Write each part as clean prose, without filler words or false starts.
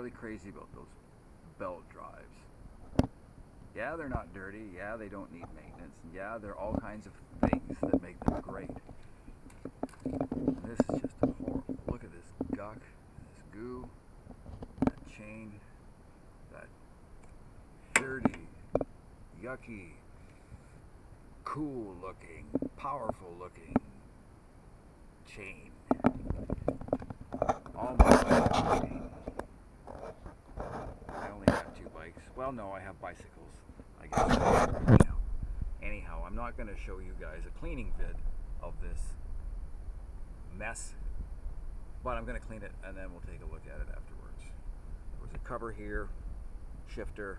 really crazy about those belt drives. Yeah, they're not dirty. Yeah, they don't need maintenance. And yeah, there are all kinds of things that make them great. This is just horrible. Look at this guck, this goo, that chain, that dirty, yucky, cool looking, powerful looking chain. All my bikes are chain. I only have 2 bikes. Well, no, I have bicycles, I guess. Anyhow, I'm not going to show you guys a cleaning vid of this mess, but I'm going to clean it and then we'll take a look at it afterwards. There was a cover here, shifter,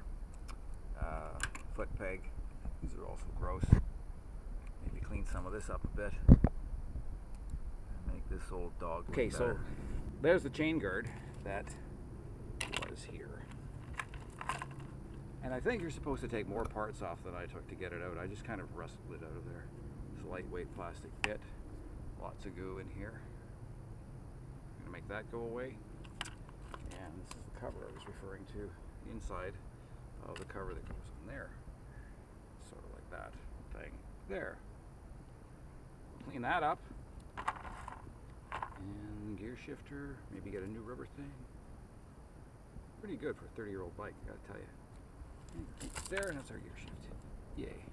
foot peg. These are also gross. Maybe clean some of this up a bit and make this old dog look better. So there's the chain guard that was here. And I think you're supposed to take more parts off than I took to get it out. I just kind of wrestled it out of there. It's a lightweight plastic bit. Lots of goo in here. I'm gonna make that go away. And this is the cover I was referring to. The inside of the cover that goes on there. Sort of like that thing there. Clean that up. And gear shifter, maybe get a new rubber thing. Pretty good for a 30-year-old bike, I gotta tell you. There, and that's our gear shift. Yay.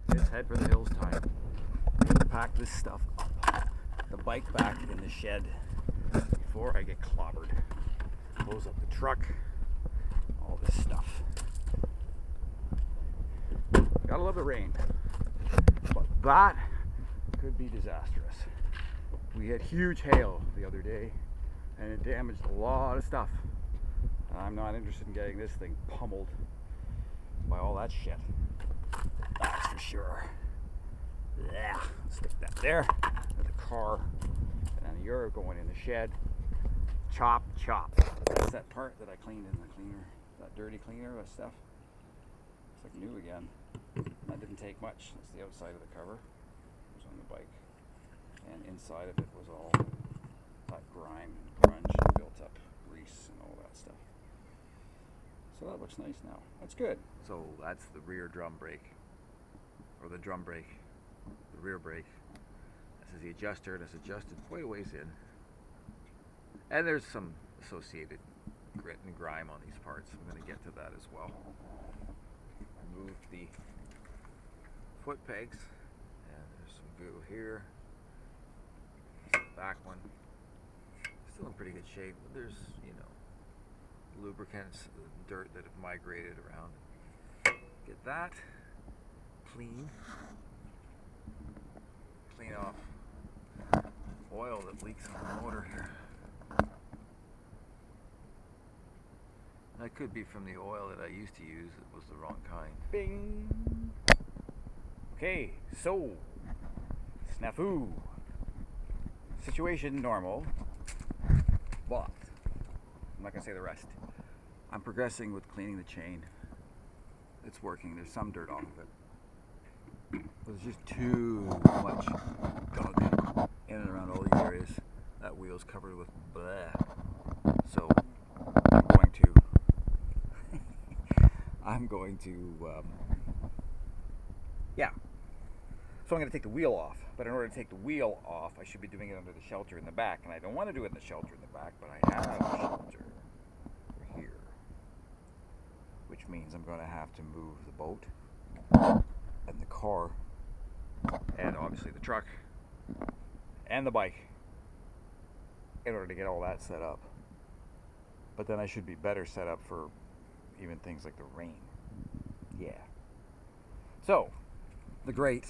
It's head for the hills time. Pack this stuff up. The bike back in the shed before I get clobbered. Close up the truck. All this stuff. Gotta love the rain. But that could be disastrous. We had huge hail the other day and it damaged a lot of stuff. I'm not interested in getting this thing pummeled by all that shit. That's for sure. Yeah, stick that there. With the car. And then you're going in the shed. Chop, chop. That's that part that I cleaned in the cleaner. That dirty cleaner, that stuff. It's like new again. That didn't take much. That's the outside of the cover. It was on the bike. And inside of it was all that grime and grunge and built up grease and all that stuff. So that looks nice now. That's good. So that's the rear drum brake. Or the drum brake. The rear brake. This is the adjuster, and it's adjusted quite a ways in. And there's some associated grit and grime on these parts. I'm going to get to that as well. Remove the foot pegs, and there's some goo here. This is the back one. Still in pretty good shape, but there's, you know, lubricants, dirt that have migrated around. Get that clean. Clean off oil that leaks on the motor here. That could be from the oil that I used to use. It was the wrong kind. Bing! Okay, so, snafu. Situation normal, but I'm not going to say the rest. I'm progressing with cleaning the chain. It's working. There's some dirt off of it. There's just too much gunk in and around all these areas. That wheel's covered with bleh. So I'm going to, yeah. So I'm going to take the wheel off. But in order to take the wheel off, I should be doing it under the shelter in the back. And I don't want to do it in the shelter in the back, but I have a shelter here. Which means I'm going to have to move the boat and the car and obviously the truck and the bike in order to get all that set up. But then I should be better set up for even things like the rain. Yeah. So, the great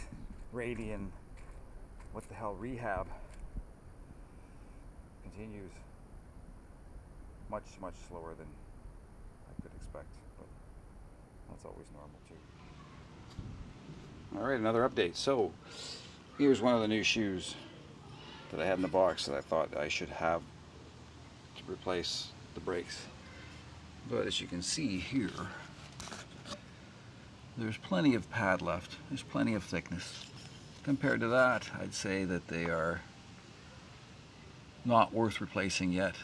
Radian what the hell rehab continues much slower than I could expect, but that's always normal too. All right, another update. So here's one of the new shoes that I had in the box that I thought I should have to replace the brakes. But as you can see here, there's plenty of pad left. There's plenty of thickness. Compared to that, I'd say that they are not worth replacing yet.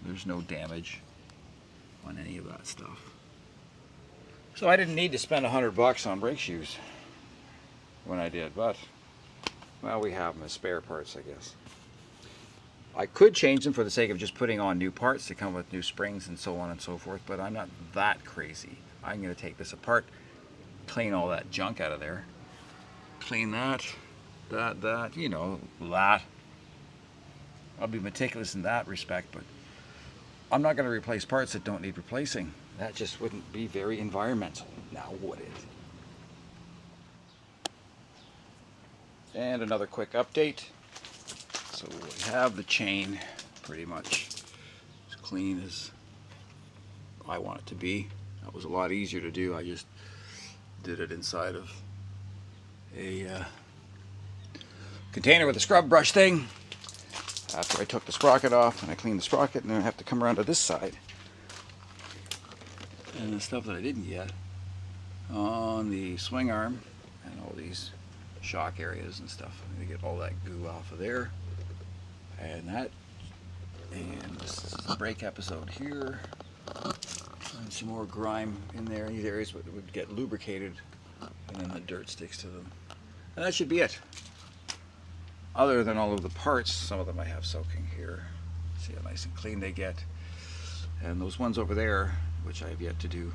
There's no damage on any of that stuff. So I didn't need to spend $100 on brake shoes when I did, but well, we have them as spare parts, I guess. I could change them for the sake of just putting on new parts to come with new springs and so on and so forth, but I'm not that crazy. I'm going to take this apart, clean all that junk out of there, clean that, you know, that. I'll be meticulous in that respect, but I'm not going to replace parts that don't need replacing. That just wouldn't be very environmental, now would it? And another quick update. So we have the chain pretty much as clean as I want it to be. That was a lot easier to do. I just did it inside of a container with a scrub brush thing. After I took the sprocket off and I cleaned the sprocket, and then I have to come around to this side. And the stuff that I didn't get on the swing arm and all these shock areas and stuff. I'm going to get all that goo off of there. And that, and this is the brake episode here. And some more grime in there. In these areas would get lubricated, and then the dirt sticks to them. And that should be it. Other than all of the parts, some of them I have soaking here. See how nice and clean they get. And those ones over there, which I have yet to do.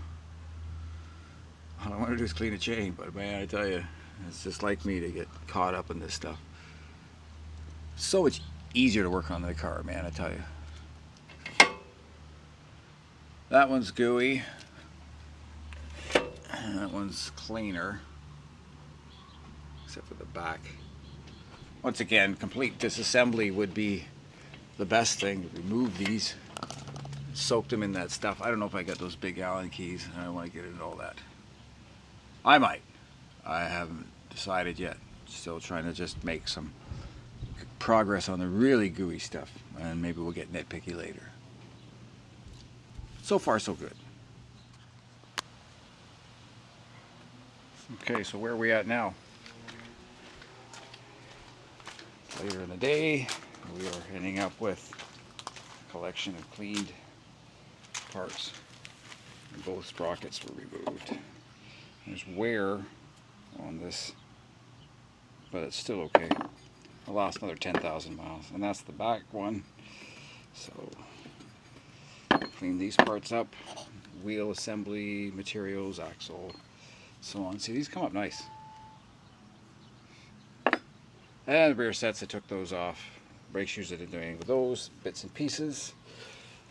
All I want to do is clean a chain, but man, I tell you, it's just like me to get caught up in this stuff. So much easier to work on the car, man, I tell you. That one's gooey. And that one's cleaner. Except for the back. Once again, complete disassembly would be the best thing. Remove these, soak them in that stuff. I don't know if I got those big Allen keys, and I don't want to get into all that. I might. I haven't decided yet. Still trying to just make some progress on the really gooey stuff, and maybe we'll get nitpicky later. So far, so good. Okay, so where are we at now? Later in the day, we are ending up with a collection of cleaned parts. And both sprockets were removed. There's wear on this, but it's still okay. I lost another 10,000 miles, and that's the back one. So, clean these parts up, wheel assembly, materials, axle, so on. See, these come up nice. And the rear sets, I took those off. Brake shoes, I didn't do anything with those. Bits and pieces.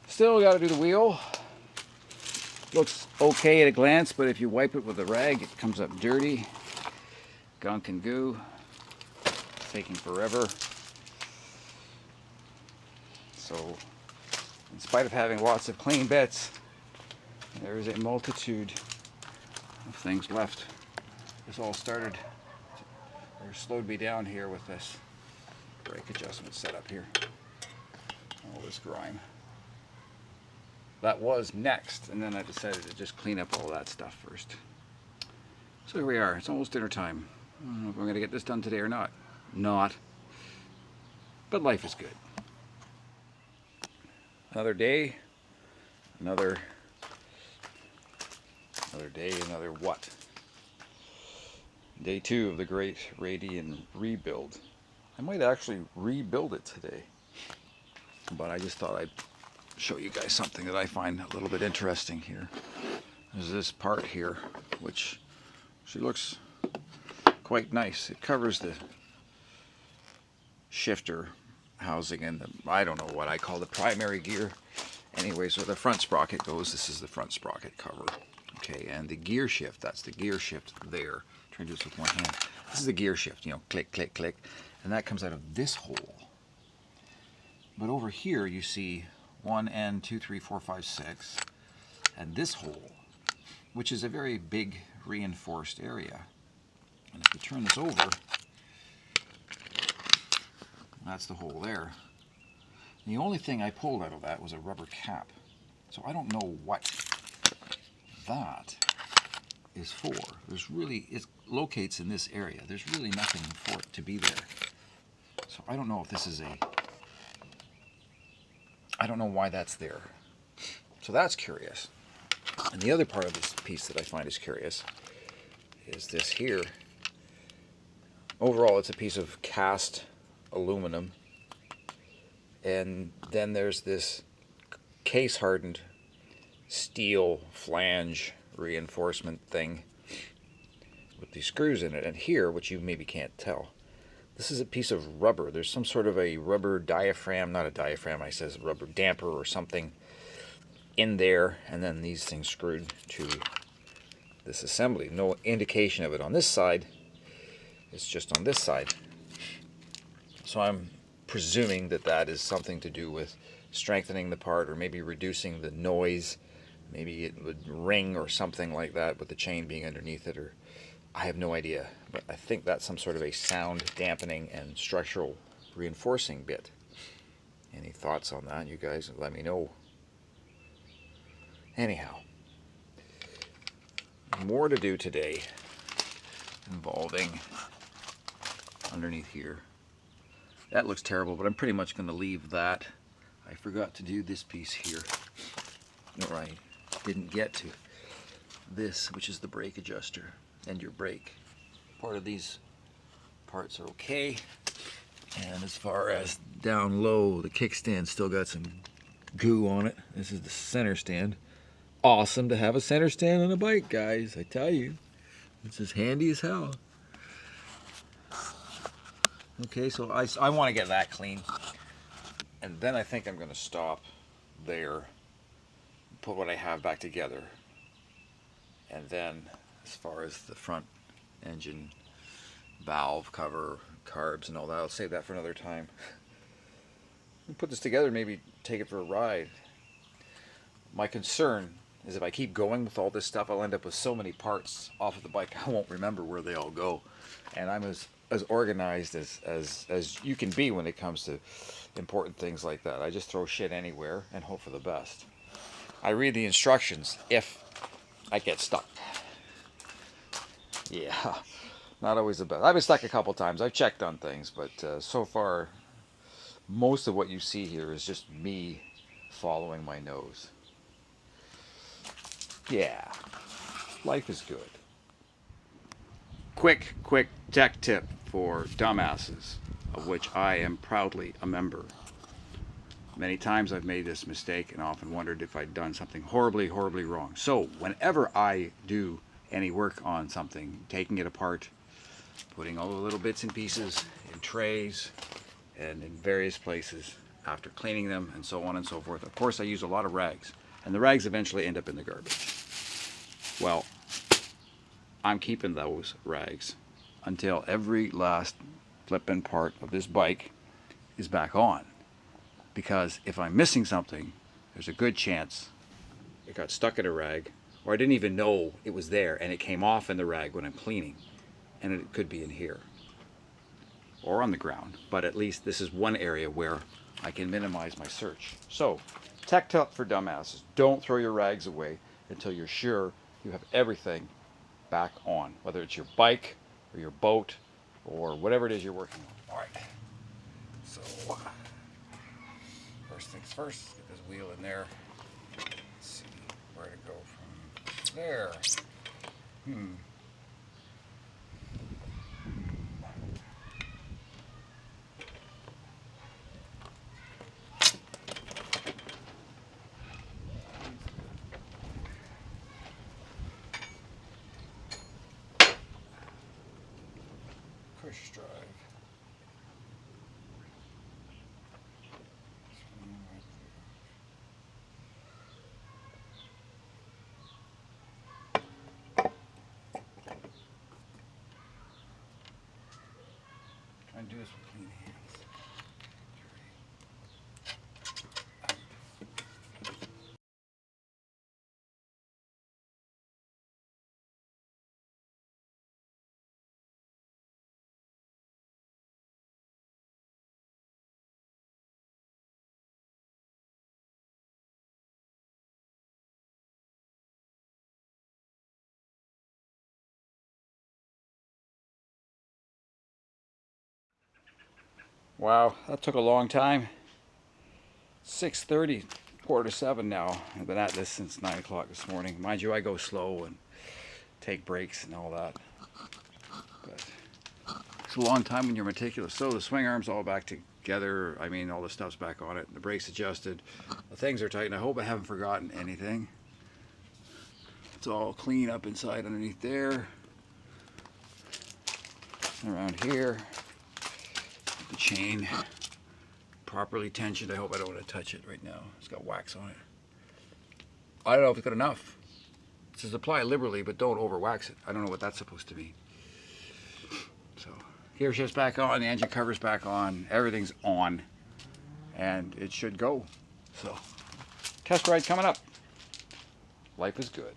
Still got to do the wheel. Looks okay at a glance, but if you wipe it with a rag, it comes up dirty. Gunk and goo. Taking forever. So, in spite of having lots of clean bits, there is a multitude of things left. This all started, or slowed me down here with this brake adjustment set up here. All this grime. That was next, and then I decided to just clean up all that stuff first. So here we are. It's almost dinner time. I don't know if we're going to get this done today or not. Not. But life is good. Another day. Another day, another what? Day 2 of the great Radian rebuild. I might actually rebuild it today. But I just thought I'd show you guys something that I find a little bit interesting here. There's this part here, which actually looks quite nice. It covers the shifter housing and the, I don't know what I call the primary gear. Anyway, so the front sprocket goes, this is the front sprocket cover. Okay, and the gear shift, that's the gear shift there. I'm trying to do this with one hand. This is the gear shift, you know, click, click, click. and that comes out of this hole. But over here you see 1 and 2, 3, 4, 5, 6, and this hole, which is a very big reinforced area. And if you turn this over, that's the hole there. The only thing I pulled out of that was a rubber cap. So I don't know what that is for. There's really, it locates in this area. There's really nothing for it to be there. So I don't know if this is I don't know why that's there. So that's curious. And the other part of this piece that I find is curious is this here. Overall, it's a piece of cast aluminum. And then there's this case hardened steel flange reinforcement thing with these screws in it. And here, which you maybe can't tell, this is a piece of rubber. There's some sort of a rubber diaphragm, not a diaphragm, I says rubber damper or something in there, and then these things screwed to this assembly. No indication of it on this side. It's just on this side. So I'm presuming that that is something to do with strengthening the part, or maybe reducing the noise. Maybe it would ring or something like that with the chain being underneath it, or I have no idea. But I think that's some sort of a sound dampening and structural reinforcing bit. Any thoughts on that? You guys let me know. Anyhow, more to do today involving underneath here. That looks terrible, but I'm pretty much going to leave that. I forgot to do this piece here. Or I didn't get to this, which is the brake adjuster and your brake. Part of these parts are okay. And as far as down low, the kickstand still got some goo on it. This is the center stand. Awesome to have a center stand on a bike, guys. I tell you, it's as handy as hell. Okay, so I want to get that clean, and then I think I'm going to stop there, put what I have back together, and then as far as the front engine valve cover, carbs and all that, I'll save that for another time. I'll put this together, maybe take it for a ride. My concern is if I keep going with all this stuff, I'll end up with so many parts off of the bike I won't remember where they all go. And I'm as organized as you can be when it comes to important things like that. I just throw shit anywhere and hope for the best. I read the instructions if I get stuck. Yeah, not always the best. I've been stuck a couple times. I've checked on things, but so far, most of what you see here is just me following my nose. Yeah, life is good. Quick tech tip for dumbasses, of which I am proudly a member. Many times I've made this mistake and often wondered if I'd done something horribly wrong. So whenever I do any work on something, taking it apart, putting all the little bits and pieces in trays and in various places after cleaning them and so on and so forth, of course I use a lot of rags, and the rags eventually end up in the garbage. Well, I'm keeping those rags until every last flippin' part of this bike is back on. Because if I'm missing something, there's a good chance it got stuck in a rag, or I didn't even know it was there and it came off in the rag when I'm cleaning, and it could be in here or on the ground. But at least this is one area where I can minimize my search. So, tech tip for dumbasses: don't throw your rags away until you're sure you have everything back on, whether it's your bike or your boat or whatever it is you're working on. All right, so first things first, get this wheel in there. Let's see where to go from there. Push drive. do this with clean hands. Wow, that took a long time. 6:30, 6:45 now. I've been at this since 9 o'clock this morning. Mind you, I go slow and take breaks and all that. But it's a long time when you're meticulous. So the swing arm's all back together. I mean, all the stuff's back on it. The brakes adjusted. The things are tight. And I hope I haven't forgotten anything. It's all clean up inside underneath there. Around here. The chain properly tensioned. I hope I don't want to touch it right now. It's got wax on it. I don't know if it's got enough. It says apply liberally, but don't over wax it. I don't know what that's supposed to mean. So gear shift's back on, the engine cover's back on, everything's on, and it should go. So test ride coming up. Life is good.